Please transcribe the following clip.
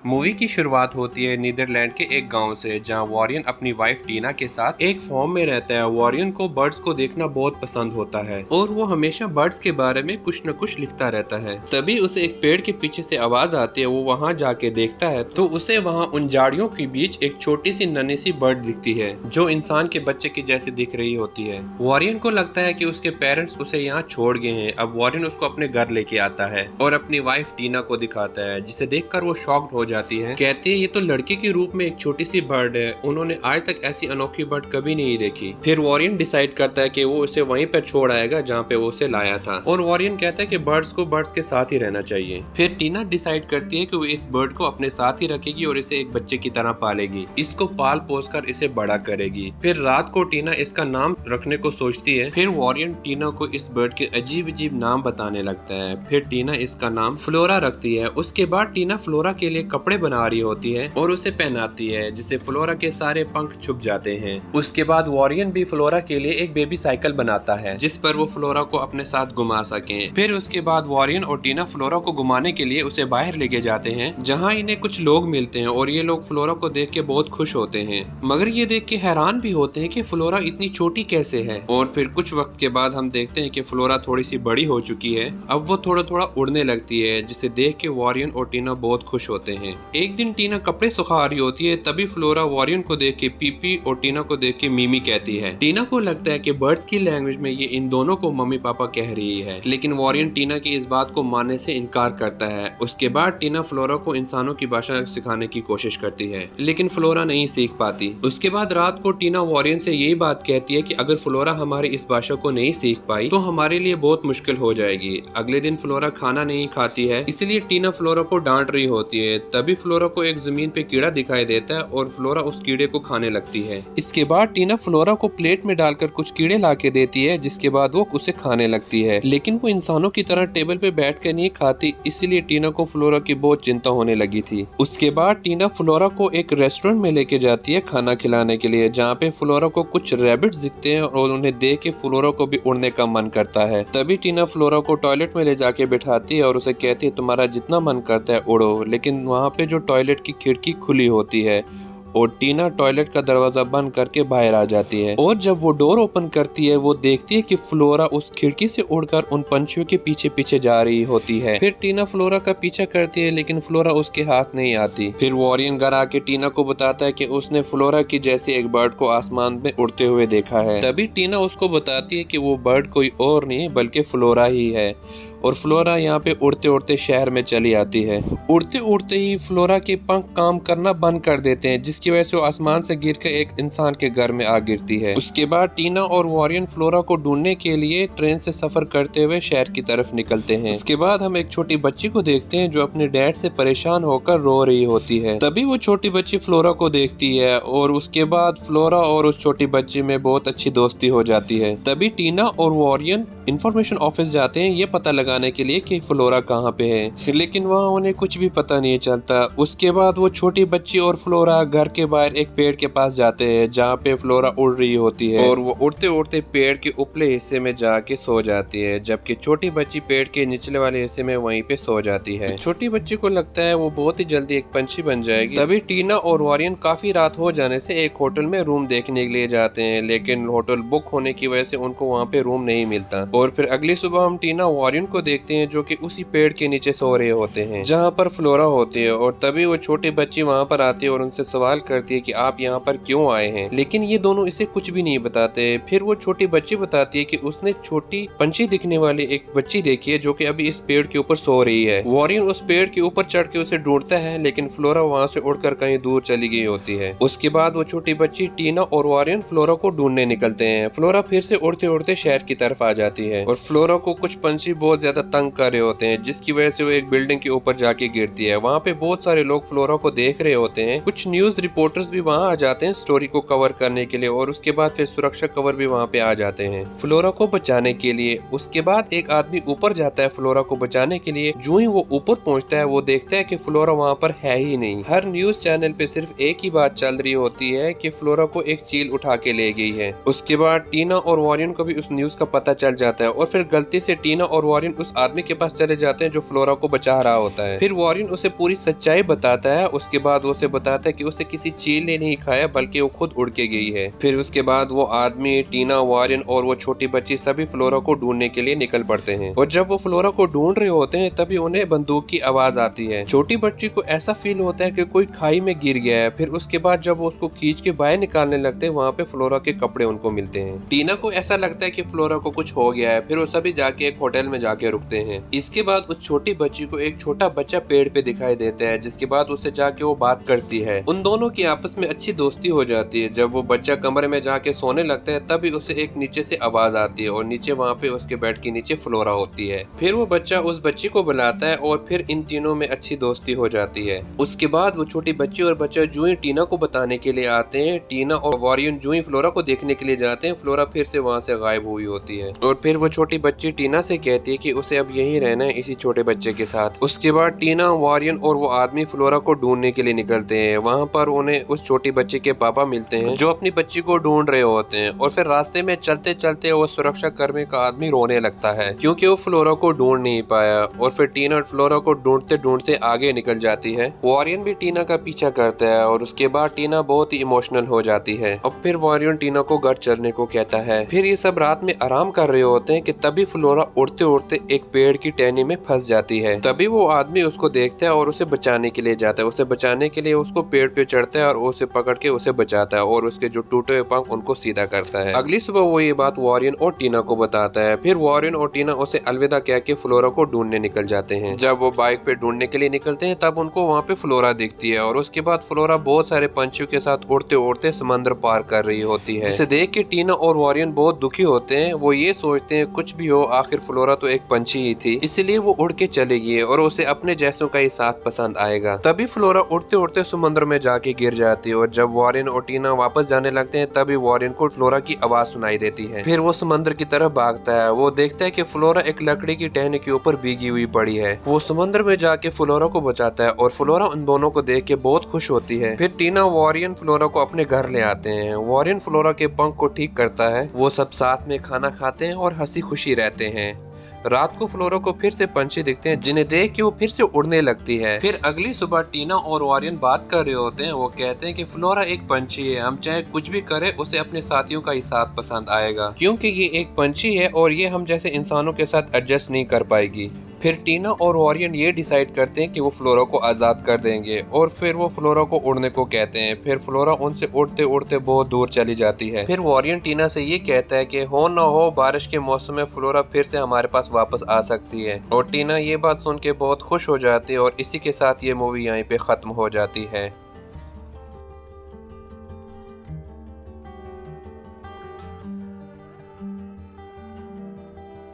Movie की शुरुआत होती है नीदरलैंड के एक गांव से, जहां वॉरियन अपनी वाइफ टीना के साथ एक फार्म में रहता है। वॉरियन को बर्ड्स को देखना बहुत पसंद होता है और वो हमेशा बर्ड्स के बारे में कुछ न कुछ लिखता रहता है। तभी उसे एक पेड़ के पीछे से आवाज आती है। वो वहां जाके देखता है तो उसे वहां उन झाड़ियों के बीच एक छोटी सी नन्ही सी बर्ड दिखती है जो इंसान के बच्चे की जैसे दिख रही होती है। वॉरियन को लगता है कि उसके पेरेंट्स उसे यहाँ छोड़ गए हैं। अब वॉरियन उसको अपने घर लेके आता है और अपनी वाइफ टीना को दिखाता है, जिसे देखकर वो शॉक्ड हो जाती है। कहती है ये तो लड़के के रूप में एक छोटी सी बर्ड है, उन्होंने आज तक ऐसी अनोखी बर्ड कभी नहीं देखी। फिर वॉरियन डिसाइड करता है कि वो उसे वहीं पर छोड़ आएगा जहाँ पे वो उसे लाया था, और वॉरियन कहता है कि बर्ड्स को बर्ड्स के साथ ही रहना चाहिए। फिर टीना डिसाइड करती है कि वो इस बर्ड को अपने साथ ही रखेगी और इसे एक बच्चे की तरह पालेगी, इसको पाल पोस कर इसे बड़ा करेगी। फिर रात को टीना इसका नाम रखने को सोचती है। फिर वॉरियन टीना को इस बर्ड के अजीब अजीब नाम बताने लगता है। फिर टीना इसका नाम फ्लोरा रखती है। उसके बाद टीना फ्लोरा के लिए कपड़े बना रही होती है और उसे पहनाती है, जिससे फ्लोरा के सारे पंख छुप जाते हैं। उसके बाद वॉरियन भी फ्लोरा के लिए एक बेबी साइकिल बनाता है, जिस पर वो फ्लोरा को अपने साथ घुमा सके। फिर उसके बाद वॉरियन और टीना फ्लोरा को घुमाने के लिए उसे बाहर लेके जाते हैं, जहाँ इन्हें कुछ लोग मिलते हैं और ये लोग फ्लोरा को देख के बहुत खुश होते हैं, मगर ये देख के हैरान भी होते हैं कि फ्लोरा इतनी छोटी कैसे है। और फिर कुछ वक्त के बाद हम देखते हैं कि फ्लोरा थोड़ी सी बड़ी हो चुकी है। अब वो थोड़ा थोड़ा उड़ने लगती है, जिसे देख के वॉरियन और टीना बहुत खुश होते हैं। एक दिन टीना कपड़े सुखा रही होती है, तभी फ्लोरा वॉरियन को देख के पीपी और टीना को देख के मिमी कहती है। टीना को लगता है कि बर्ड्स की लैंग्वेज में ये इन दोनों को मम्मी पापा कह रही है, लेकिन वॉरियन टीना की इस बात को मानने से इनकार करता है। उसके बाद टीना फ्लोरा को इंसानों की भाषा सिखाने की कोशिश करती है, लेकिन फ्लोरा नहीं सीख पाती। उसके बाद रात को टीना वॉरियन से यही बात कहती है कि अगर फ्लोरा हमारी इस भाषा को नहीं सीख पाई तो हमारे लिए बहुत मुश्किल हो जाएगी। अगले दिन फ्लोरा खाना नहीं खाती है, इसलिए टीना फ्लोरा को डांट रही होती है। तभी फ्लोरा को एक जमीन पे कीड़ा दिखाई देता है और फ्लोरा उस कीड़े को खाने लगती है। इसके बाद टीना फ्लोरा को प्लेट में डालकर कुछ कीड़े ला के देती है, जिसके बाद वो उसे खाने लगती है, लेकिन वो इंसानों की तरह टेबल पे बैठ कर नहीं खाती, इसलिए टीना को फ्लोरा की बहुत चिंता होने लगी थी। उसके बाद टीना फ्लोरा को एक रेस्टोरेंट में लेके जाती है खाना खिलाने के लिए, जहाँ पे फ्लोरा को कुछ रैबिट्स दिखते हैं और उन्हें देख के फ्लोरा को भी उड़ने का मन करता है। तभी टीना फ्लोरा को टॉयलेट में ले जाके बिठाती है और उसे कहती है तुम्हारा जितना मन करता है उड़ो, लेकिन वहाँ पे जो टॉयलेट की खिड़की खुली होती है और टीना टॉयलेट का दरवाजा बंद करके बाहर आ जाती है। और जब वो डोर ओपन करती है वो देखती है कि फ्लोरा उस खिड़की से उड़कर उन पंछियों के पीछे पीछे जा रही होती है। फिर टीना फ्लोरा का पीछा करती है, लेकिन फ्लोरा उसके हाथ नहीं आती। फिर वॉरियन घर आके टीना को बताता है कि उसने फ्लोरा की जैसे एक बर्ड को आसमान में उड़ते हुए देखा है। तभी टीना उसको बताती है कि वो बर्ड कोई और नहीं बल्कि फ्लोरा ही है, और फ्लोरा यहाँ पे उड़ते उड़ते शहर में चली आती है। उड़ते उड़ते ही फ्लोरा के पंख काम करना बंद कर देते हैं, जिसकी वजह से वो आसमान से गिरकर एक इंसान के घर में आ गिरती है। उसके बाद टीना और वॉरियन फ्लोरा को ढूंढने के लिए ट्रेन से सफर करते हुए शहर की तरफ निकलते हैं। उसके बाद हम एक छोटी बच्ची को देखते हैं जो अपने डैड से परेशान होकर रो रही होती है। तभी वो छोटी बच्ची फ्लोरा को देखती है और उसके बाद फ्लोरा और उस छोटी बच्ची में बहुत अच्छी दोस्ती हो जाती है। तभी टीना और वॉरियन इंफॉर्मेशन ऑफिस जाते हैं ये पता लगाने के लिए कि फ्लोरा कहाँ पे है, लेकिन वहाँ उन्हें कुछ भी पता नहीं चलता। उसके बाद वो छोटी बच्ची और फ्लोरा घर के बाहर एक पेड़ के पास जाते हैं, जहाँ पे फ्लोरा उड़ रही होती है और वो उड़ते उड़ते पेड़ के ऊपरले हिस्से में जाके सो जाती है, जबकि छोटी बच्ची पेड़ के निचले वाले हिस्से में वहीं पे सो जाती है। छोटी बच्ची को लगता है वो बहुत ही जल्दी एक पंछी बन जाएगी। तभी टीना और वॉरियन काफी रात हो जाने से एक होटल में रूम देखने के लिए जाते हैं, लेकिन होटल बुक होने की वजह से उनको वहाँ पे रूम नहीं मिलता। और फिर अगली सुबह हम टीना वॉरियन को देखते हैं जो कि उसी पेड़ के नीचे सो रहे होते हैं जहाँ पर फ्लोरा होती है। और तभी वो छोटी बच्ची वहाँ पर आती है और उनसे सवाल करती है कि आप यहाँ पर क्यों आए हैं, लेकिन ये दोनों इसे कुछ भी नहीं बताते। फिर वो छोटी बच्ची बताती है कि उसने छोटी पंछी दिखने वाली एक बच्ची देखी है जो कि अभी इस पेड़ के ऊपर सो रही है। वॉरियन उस पेड़ के ऊपर चढ़ के उसे ढूंढता है, लेकिन फ्लोरा वहाँ से उड़कर कहीं दूर चली गई होती है। उसके बाद वो छोटी बच्ची टीना और वॉरियन फ्लोरा को ढूंढने निकलते हैं। फ्लोरा फिर से उड़ते उड़ते शहर की तरफ आ जाती है और फ्लोरा को कुछ पंछी बहुत ज्यादा तंग कर रहे होते हैं, जिसकी वजह से वो एक बिल्डिंग के ऊपर जाके गिरती है। वहाँ पे बहुत सारे लोग फ्लोरा को देख रहे होते हैं। कुछ न्यूज रिपोर्टर्स भी वहाँ आ जाते हैं स्टोरी को कवर करने के लिए, और उसके बाद फिर सुरक्षा कवर भी वहाँ पे आ जाते हैं फ्लोरा को बचाने के लिए। उसके बाद एक आदमी ऊपर जाता है फ्लोरा को बचाने के लिए। जो ही वो ऊपर पहुँचता है वो देखता है कि फ्लोरा वहाँ पर है ही नहीं। हर न्यूज चैनल पे सिर्फ एक ही बात चल रही होती है कि फ्लोरा को एक चील उठा के ले गई है। उसके बाद टीना और वॉरियन को भी उस न्यूज का पता चल जाता जाता है और फिर गलती से टीना और वॉरियन उस आदमी के पास चले जाते हैं जो फ्लोरा को बचा रहा होता है। फिर वॉरियन उसे पूरी सच्चाई बताता है। उसके बाद वो उसे बताता है कि उसे किसी चील ने नहीं खाया बल्कि वो खुद उड़ के गई है। फिर उसके बाद वो आदमी, टीना, वॉरियन और वो छोटी बच्ची सभी फ्लोरा को ढूंढने के लिए निकल पड़ते हैं। और जब वो फ्लोरा को ढूंढ रहे होते हैं तभी उन्हें बंदूक की आवाज आती है। छोटी बच्ची को ऐसा फील होता है कि कोई खाई में गिर गया है। फिर उसके बाद जब वो उसको खींच के बाहर निकालने लगते हैं वहाँ पे फ्लोरा के कपड़े उनको मिलते हैं। टीना को ऐसा लगता है कि फ्लोरा को कुछ हो गया है। फिर वो सभी जाके एक होटल में जाके रुकते हैं। इसके बाद उस छोटी बच्ची को एक छोटा बच्चा पेड़ पे दिखाई देता है, जिसके बाद उससे जाके वो बात करती है। उन दोनों की आपस में अच्छी दोस्ती हो जाती है। जब वो बच्चा कमरे में जाके सोने लगता है तभी उसे एक नीचे से आवाज आती है और नीचे वहाँ पे उसके बेड के नीचे फ्लोरा होती है। फिर वो बच्चा उस बच्ची को बुलाता है और फिर इन तीनों में अच्छी दोस्ती हो जाती है। उसके बाद वो छोटी बच्ची और बच्चा जूही टीना को बताने के लिए आते हैं। टीना और वॉरियन जूही फ्लोरा को देखने के लिए जाते हैं। फ्लोरा फिर से वहाँ से गायब हुई होती है और फिर वो छोटी बच्ची टीना से कहती है कि उसे अब यहीं रहना है इसी छोटे बच्चे के साथ। उसके बाद टीना, वॉरियन और वो आदमी फ्लोरा को ढूंढने के लिए निकलते हैं। वहाँ पर उन्हें उस छोटी बच्ची के पापा मिलते हैं जो अपनी बच्ची को ढूंढ रहे होते हैं। और फिर रास्ते में चलते चलते वो सुरक्षा कर्मी का आदमी रोने लगता है क्योंकि वो फ्लोरा को ढूंढ नहीं पाया। और फिर टीना फ्लोरा को ढूंढते ढूंढते आगे निकल जाती है। वॉरियन भी टीना का पीछा करता है और उसके बाद टीना बहुत ही इमोशनल हो जाती है। और फिर वॉरियन टीना को घर चलने को कहता है। फिर ये सब रात में आराम कर रहे होते हैं कि तभी फ्लोरा उड़ते उड़ते एक पेड़ की टहनी में फंस जाती है। तभी वो आदमी उसको देखता है और उसे बचाने के लिए जाता है। उसे बचाने के लिए उसको पेड़ पे चढ़ता है और उसे पकड़ के उसे बचाता है और उसके जो टूटे हुए पंख उनको सीधा करता है। अगली सुबह वो ये बात वॉरियन और टीना को बताता है। फिर वॉरियन और टीना उसे अलविदा कह के फ्लोरा को ढूंढने निकल जाते हैं। जब वो बाइक पे ढूंढने के लिए निकलते हैं तब उनको वहाँ पे फ्लोरा दिखती है और उसके बाद फ्लोरा बहुत सारे पंछियों के साथ उड़ते उड़ते समंदर पार कर रही होती है, जिसे देख के टीना और वॉरियन बहुत दुखी होते हैं। वो ये सोचते हैं कुछ भी हो आखिर फ्लोरा तो एक पंछी ही थी, इसलिए वो उड़ के चलेगी और उसे अपने जैसों का ही साथ पसंद आएगा। तभी फ्लोरा उड़ते उड़ते समुद्र में जाके गिर जाती है और जब वॉरियन और टीना वापस जाने लगते हैं तभी वॉरियन को फ्लोरा की आवाज सुनाई देती है। फिर वो समंदर की तरफ भागता है। वो देखता है कि फ्लोरा एक लकड़ी की टहनी के ऊपर भीगी हुई पड़ी है। वो समुद्र में जाके फ्लोरा को बचाता है और फ्लोरा उन दोनों को देख के बहुत खुश होती है। फिर टीना, वॉरियन फ्लोरा को अपने घर ले आते हैं। वॉरियन फ्लोरा के पंख को ठीक करता है। वो सब साथ में खाना खाते हैं और हंसी खुशी रहते हैं। रात को फ्लोरा को फिर से पंछी दिखते हैं जिन्हें देख के वो फिर से उड़ने लगती है। फिर अगली सुबह टीना और वॉरियन बात कर रहे होते हैं। वो कहते हैं कि फ्लोरा एक पंछी है, हम चाहे कुछ भी करें उसे अपने साथियों का ही साथ पसंद आएगा क्योंकि ये एक पंछी है और ये हम जैसे इंसानों के साथ एडजस्ट नहीं कर पाएगी। फिर टीना और वॉरियन ये डिसाइड करते हैं कि वो फ्लोरा को आजाद कर देंगे और फिर वो फ्लोरा को उड़ने को कहते हैं। फिर फ्लोरा उनसे उड़ते उड़ते बहुत दूर चली जाती है। फिर वॉरियन टीना से ये कहता है कि हो न हो बारिश के मौसम में फ्लोरा फिर से हमारे पास वापस आ सकती है और टीना ये बात सुन के बहुत खुश हो जाती है और इसी के साथ ये मूवी यहीं पे खत्म हो जाती है।